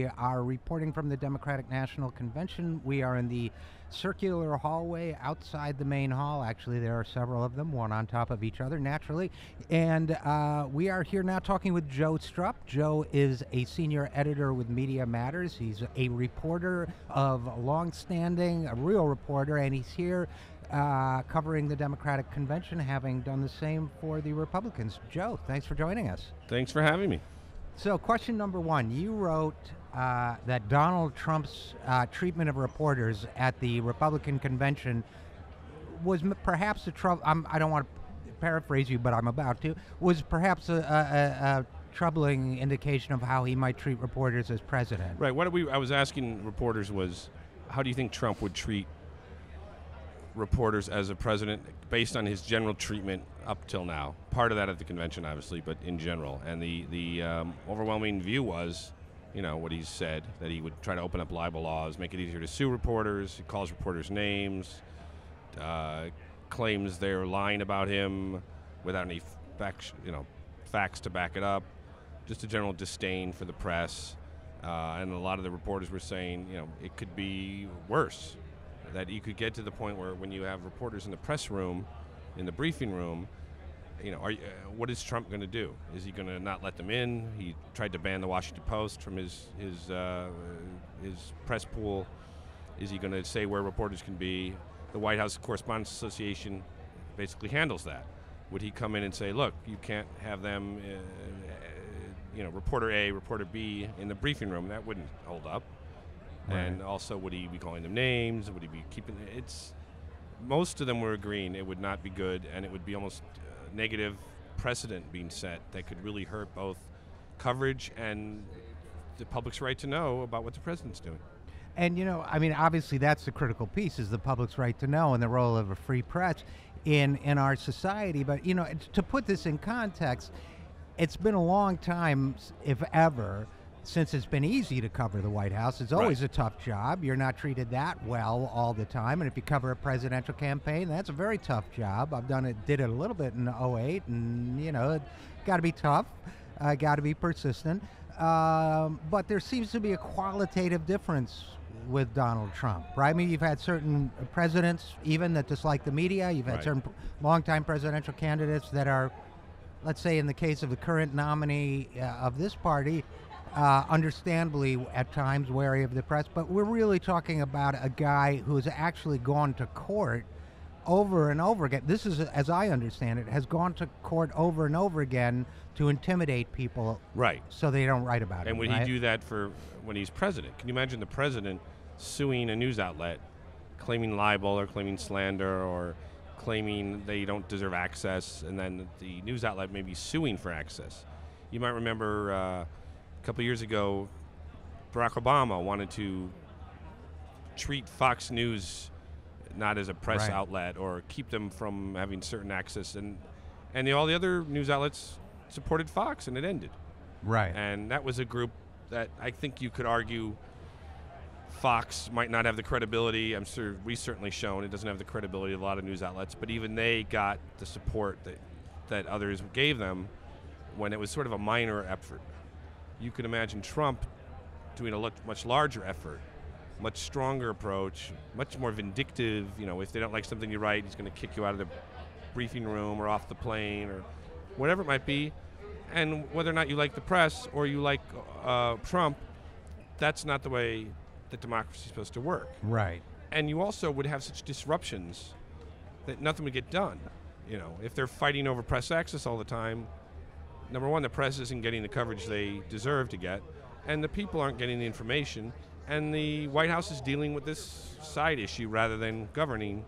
We are reporting from the Democratic National Convention. We are in the circular hallway outside the main hall. Actually, there are several of them, one on top of each other, naturally. And we are here now talking with Joe Strupp. Joe is a senior editor with Media Matters. He's a reporter of long-standing, a real reporter, and he's here covering the Democratic Convention, having done the same for the Republicans. Joe, thanks for joining us. Thanks for having me. So question number one, you wrote that Donald Trump's treatment of reporters at the Republican Convention was perhaps I don't want to paraphrase you, but I'm about to, was perhaps a troubling indication of how he might treat reporters as president. Right, I was asking reporters was, how do you think Trump would treat reporters as a president based on his general treatment up till now? Part of that at the convention, obviously, but in general. And the overwhelming view was, what he said, that he would try to open up libel laws, make it easier to sue reporters. He calls reporters names, claims they're lying about him without any facts to back it up. Just a general disdain for the press. And a lot of the reporters were saying, it could be worse. That you could get to the point where when you have reporters in the press room, in the briefing room, what is Trump going to do? Is he going to not let them in? He tried to ban the Washington Post from his press pool. Is he going to say where reporters can be? The White House Correspondents Association basically handles that. Would he come in and say, look, you can't have them, reporter A, reporter B in the briefing room? That wouldn't hold up. Right. And also, would he be calling them names? Would he be keeping most of them were agreeing it would not be good, and it would be almost negative precedent being set that could really hurt both coverage and the public's right to know about what the president's doing. And, obviously that's the critical piece, is the public's right to know and the role of a free press in our society. But, to put this in context, it's been a long time, if ever, since it's been easy to cover the White House. It's always a tough job. You're not treated that well all the time. And if you cover a presidential campaign, that's a very tough job. Did it a little bit in 2008, and, it got to be tough, got to be persistent. But there seems to be a qualitative difference with Donald Trump, right? I mean, you've had certain presidents even that dislike the media. You've had certain longtime presidential candidates that are, let's say in the case of the current nominee of this party, understandably at times wary of the press, but we're really talking about a guy who's actually gone to court over and over again. This is, as I understand it, has gone to court over and over again to intimidate people, right? So they don't write about it. And would he do that when he's president? Can you imagine the president suing a news outlet, claiming libel or claiming slander or claiming they don't deserve access, and then the news outlet may be suing for access? You might remember a couple years ago, Barack Obama wanted to treat Fox News not as a press outlet or keep them from having certain access, and all the other news outlets supported Fox, and it ended. Right. And that was a group that I think you could argue Fox might not have the credibility. I'm sure we've certainly shown it doesn't have the credibility of a lot of news outlets, but even they got the support that others gave them when it was sort of a minor effort. You could imagine Trump doing a much larger effort, much stronger approach, much more vindictive. If they don't like something you write, he's going to kick you out of the briefing room or off the plane or whatever it might be. And whether or not you like the press or you like Trump, that's not the way that democracy is supposed to work. Right. And you also would have such disruptions that nothing would get done. If they're fighting over press access all the time, number one, the press isn't getting the coverage they deserve to get, and the people aren't getting the information, and the White House is dealing with this side issue rather than governing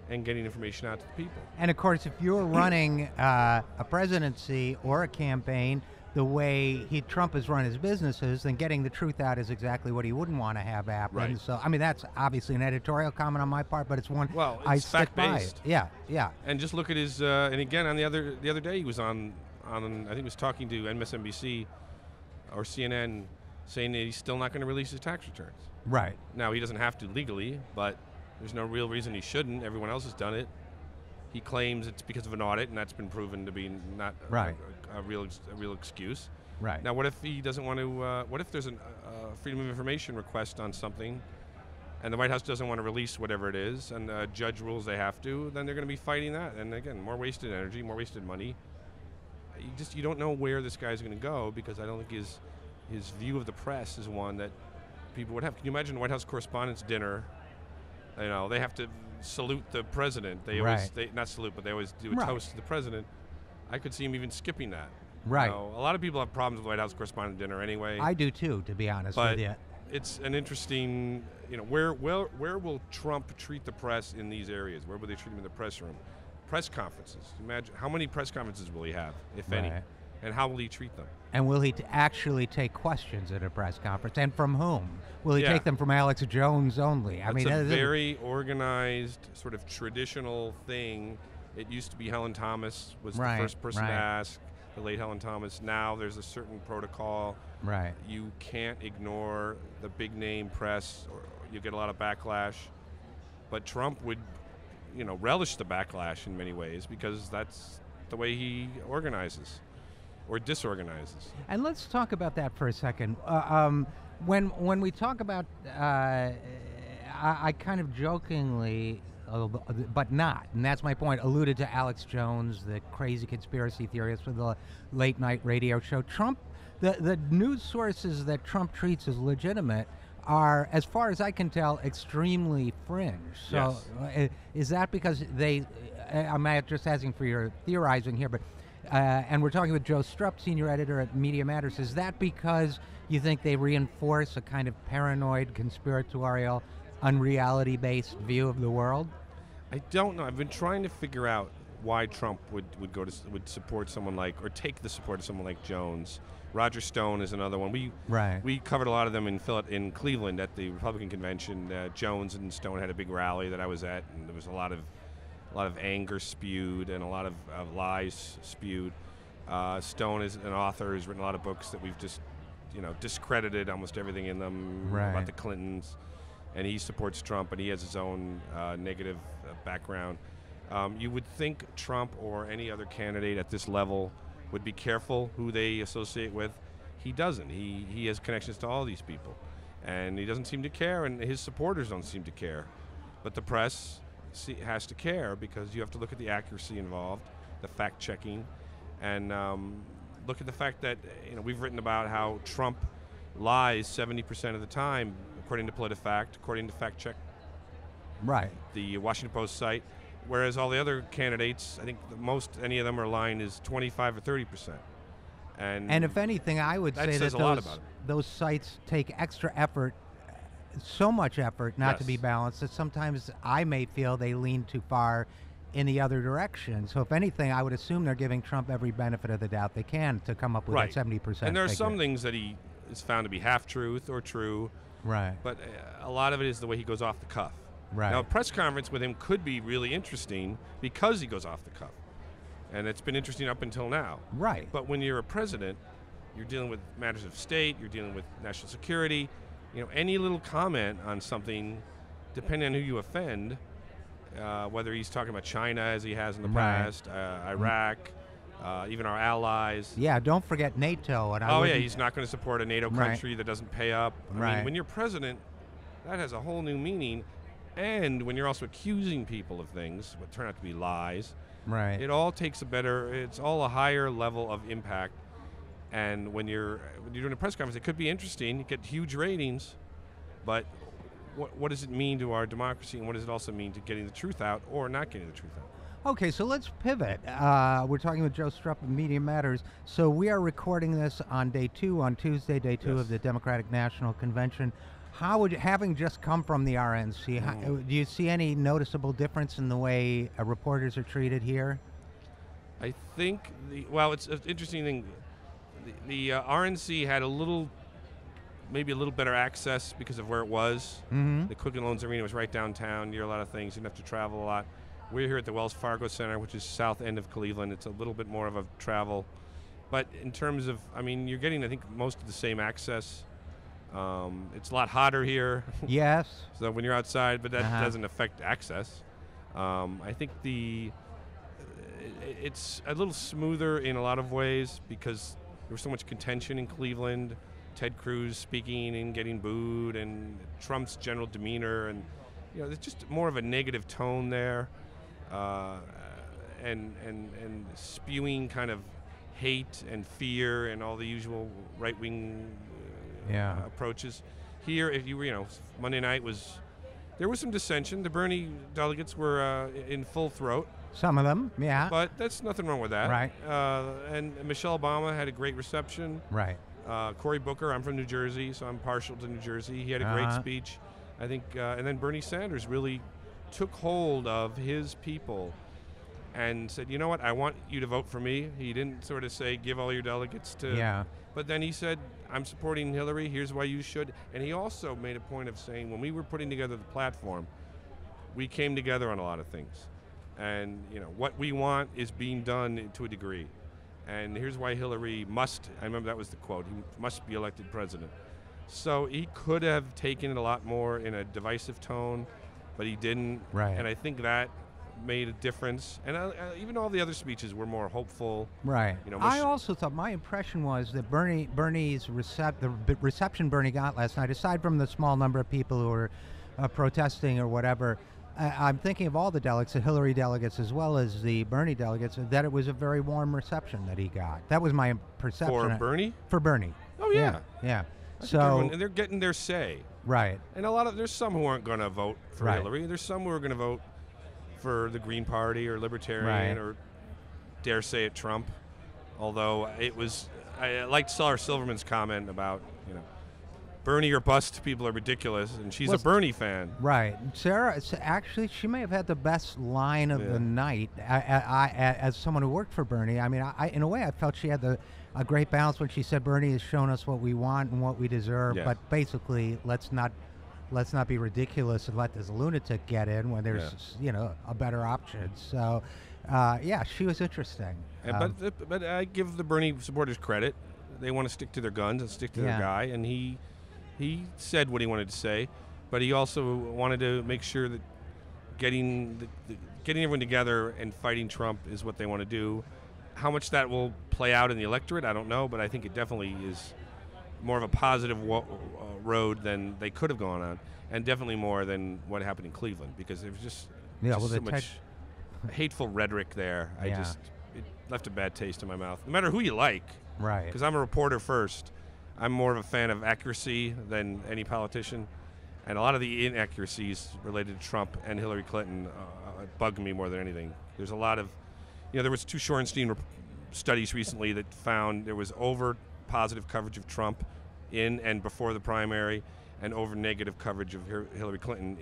and getting information out to the people. And of course, if you're running a presidency or a campaign the way Trump has run his businesses, then getting the truth out is exactly what he wouldn't want to have happen. Right. So, that's obviously an editorial comment on my part, but it's one I stick by it. Yeah. And just look at his, and again, on the other day he was on I think he was talking to MSNBC or CNN, saying that he's still not going to release his tax returns. Right. Now, he doesn't have to legally, but there's no real reason he shouldn't. Everyone else has done it. He claims it's because of an audit, and that's been proven to be not a real excuse. Right. Now, what if he doesn't want to? What if there's a freedom of information request on something, and the White House doesn't want to release whatever it is, and the judge rules they have to? Then they're going to be fighting that, and again, more wasted energy, more wasted money. You don't know where this guy's going to go, because I don't think his view of the press is one that people would have. Can you imagine White House Correspondents' Dinner? You know, they have to salute the president. They always, not salute, but they always do a toast to the president. I could see him even skipping that. Right. You know, a lot of people have problems with White House Correspondent Dinner anyway. I do too, to be honest but with you. It's an interesting, you know, where will Trump treat the press in these areas? Where will they treat him in the press room? Press conferences. Imagine how many press conferences will he have, if any, and how will he treat them? And will he actually take questions at a press conference? And from whom? Will he take them from Alex Jones only? It's a very organized, sort of traditional thing. It used to be Helen Thomas was the first person to ask, the late Helen Thomas. Now there's a certain protocol. Right. You can't ignore the big name press, or you get a lot of backlash. But Trump would, you know, relish the backlash in many ways, because that's the way he organizes or disorganizes. And let's talk about that for a second. When we talk about, I kind of jokingly, but not, and that's my point, alluded to Alex Jones, the crazy conspiracy theorist for the late night radio show. Trump, the news sources that Trump treats as legitimate are, as far as I can tell, extremely fringe. So is that because I'm not just asking for your theorizing here, but and we're talking with Joe Strupp, senior editor at Media Matters. Is that because you think they reinforce a kind of paranoid, conspiratorial, unreality-based view of the world? I don't know. I've been trying to figure out why Trump would support someone like, or take the support of someone like Jones. Roger Stone is another one. We covered a lot of them in Cleveland at the Republican convention. Jones and Stone had a big rally that I was at, and there was a lot of anger spewed and a lot of lies spewed. Stone is an author who's written a lot of books that we've just, you know, discredited almost everything in them about the Clintons, and he supports Trump, and he has his own negative background. You would think Trump or any other candidate at this level would be careful who they associate with. He doesn't. He has connections to all these people, and he doesn't seem to care, and his supporters don't seem to care. But the press has to care, because you have to look at the accuracy involved, the fact-checking, and look at the fact that, you know, we've written about how Trump lies 70% of the time, according to PolitiFact, according to Fact Check, the Washington Post site, whereas all the other candidates, I think the most any of them are lying is 25 or 30%. And if anything, I would say that those sites take extra effort, so much effort not to be balanced, that sometimes I may feel they lean too far in the other direction. So if anything, I would assume they're giving Trump every benefit of the doubt they can to come up with that 70%. And there are some things that he is found to be half-truth or true. Right. But a lot of it is the way he goes off the cuff. Right. Now, a press conference with him could be really interesting because he goes off the cuff. And it's been interesting up until now. Right. But when you're a president, you're dealing with matters of state, you're dealing with national security. You know, any little comment on something, depending on who you offend, whether he's talking about China as he has in the past, Iraq, even our allies. Yeah, don't forget NATO. And he's not going to support a NATO country that doesn't pay up. I mean, when you're president, that has a whole new meaning. And when you're also accusing people of things, what turn out to be lies, it all takes it's all a higher level of impact. And when you're doing a press conference, it could be interesting, you get huge ratings, but what does it mean to our democracy, and what does it also mean to getting the truth out or not getting the truth out? Okay, so let's pivot. We're talking with Joe Strupp of Media Matters. So we are recording this on day 2, on Tuesday, day 2 of the Democratic National Convention. How would, having just come from the RNC, do you see any noticeable difference in the way reporters are treated here? I think, it's an interesting thing. The RNC had maybe a little better access because of where it was. Mm-hmm. The Quicken Loans Arena was right downtown, near a lot of things. You didn't have to travel a lot. We're here at the Wells Fargo Center, which is south end of Cleveland. It's a little bit more of a travel. But in terms of, you're getting, I think, most of the same access. It's a lot hotter here. Yes. So when you're outside, but that doesn't affect access. I think it's a little smoother in a lot of ways because was so much contention in Cleveland. Ted Cruz speaking and getting booed, and Trump's general demeanor, and there's just more of a negative tone there, and spewing kind of hate and fear and all the usual right-wing approaches. Here, if you were, Monday night there was some dissension. The Bernie delegates were in full throat. Some of them, yeah. But that's nothing wrong with that. Right. And Michelle Obama had a great reception. Right. Cory Booker, I'm from New Jersey, so I'm partial to New Jersey. He had a great speech, I think. And then Bernie Sanders really took hold of his people and said, you know what, I want you to vote for me. He didn't sort of say, give all your delegates to... Yeah. But then he said, I'm supporting Hillary, here's why you should. And he also made a point of saying, when we were putting together the platform, we came together on a lot of things. And, what we want is being done to a degree. And here's why Hillary must, I remember that was the quote, he must be elected president. So he could have taken it a lot more in a divisive tone, but he didn't. Right. And I think that made a difference. And even all the other speeches were more hopeful. Right. I also thought, my impression was that Bernie's the reception Bernie got last night, aside from the small number of people who were protesting or whatever, I'm thinking of all the delegates, the Hillary delegates as well as the Bernie delegates, that it was a very warm reception that he got. That was my perception. For Bernie? For Bernie. Oh, yeah. Yeah. So they're getting their say. Right. And there's some who aren't going to vote for Hillary. There's some who are going to vote for the Green Party or Libertarian or dare say it, Trump. Although I liked Sarah Silverman's comment about, Bernie or bust, people are ridiculous, and she's a Bernie fan. Right. Sarah, actually, she may have had the best line of the night. As someone who worked for Bernie, I mean, in a way, I felt she had a great balance when she said Bernie has shown us what we want and what we deserve, but basically, let's not be ridiculous and let this lunatic get in when there's a better option. So, she was interesting. But I give the Bernie supporters credit. They want to stick to their guns and stick to their guy, and he said what he wanted to say, but he also wanted to make sure that getting everyone together and fighting Trump is what they want to do. How much that will play out in the electorate, I don't know, but I think it definitely is more of a positive road than they could have gone on, and definitely more than what happened in Cleveland, because there was just so much hateful rhetoric there. It left a bad taste in my mouth. No matter who you like, right? Because I'm a reporter first. I'm more of a fan of accuracy than any politician, and a lot of the inaccuracies related to Trump and Hillary Clinton bug me more than anything. There's a lot of, there was 2 Shorenstein studies recently that found there was over positive coverage of Trump in and before the primary, and over negative coverage of Hillary Clinton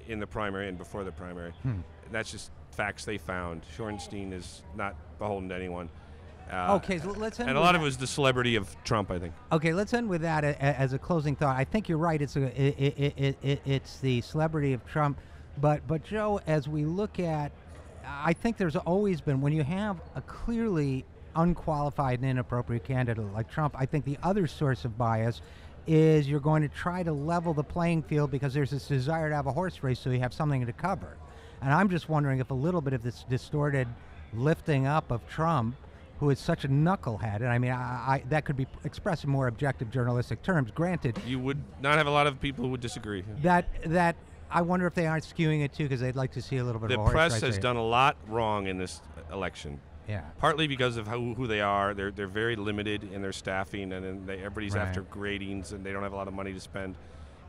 in the primary and before the primary. That's just facts they found. Shorenstein is not beholden to anyone. Okay, so let's end. And a lot of it was the celebrity of Trump, I think. Okay, let's end with that as a closing thought. I think you're right. It's the celebrity of Trump, but Joe, as we look at, I think there's always been, when you have a clearly unqualified and inappropriate candidate like Trump, I think the other source of bias is you're going to try to level the playing field because there's this desire to have a horse race so you have something to cover. And I'm just wondering if a little bit of this distorted lifting up of Trump, who is such a knucklehead, and I mean, that could be expressed in more objective journalistic terms, granted. You would not have a lot of people who would disagree. That I wonder if they aren't skewing it too, because they'd like to see a little bit of a horse race. The press has done a lot wrong in this election. Yeah. Partly because of who they are. They're very limited in their staffing, and then everybody's after gradings, and they don't have a lot of money to spend,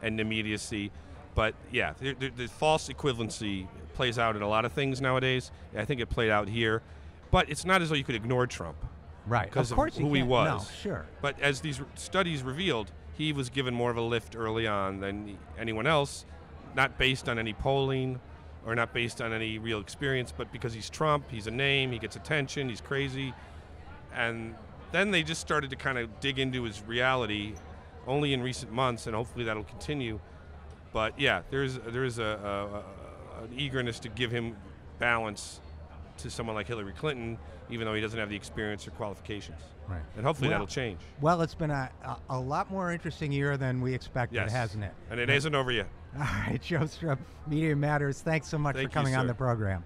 and immediacy. But yeah, the false equivalency plays out in a lot of things nowadays. I think it played out here. But it's not as though you could ignore Trump. Right. Because of course who he was. No, sure. But as these studies revealed, he was given more of a lift early on than anyone else, not based on any polling or not based on any real experience, but because he's Trump, he's a name, he gets attention, he's crazy. And then they just started to kind of dig into his reality only in recent months, and hopefully that'll continue. But yeah, there's an eagerness to give him balance to someone like Hillary Clinton, even though he doesn't have the experience or qualifications. Right. And hopefully that'll change. Well, it's been a lot more interesting year than we expected, hasn't it? And it isn't over yet. All right, Joe Strupp, Media Matters, thanks so much for coming on the program.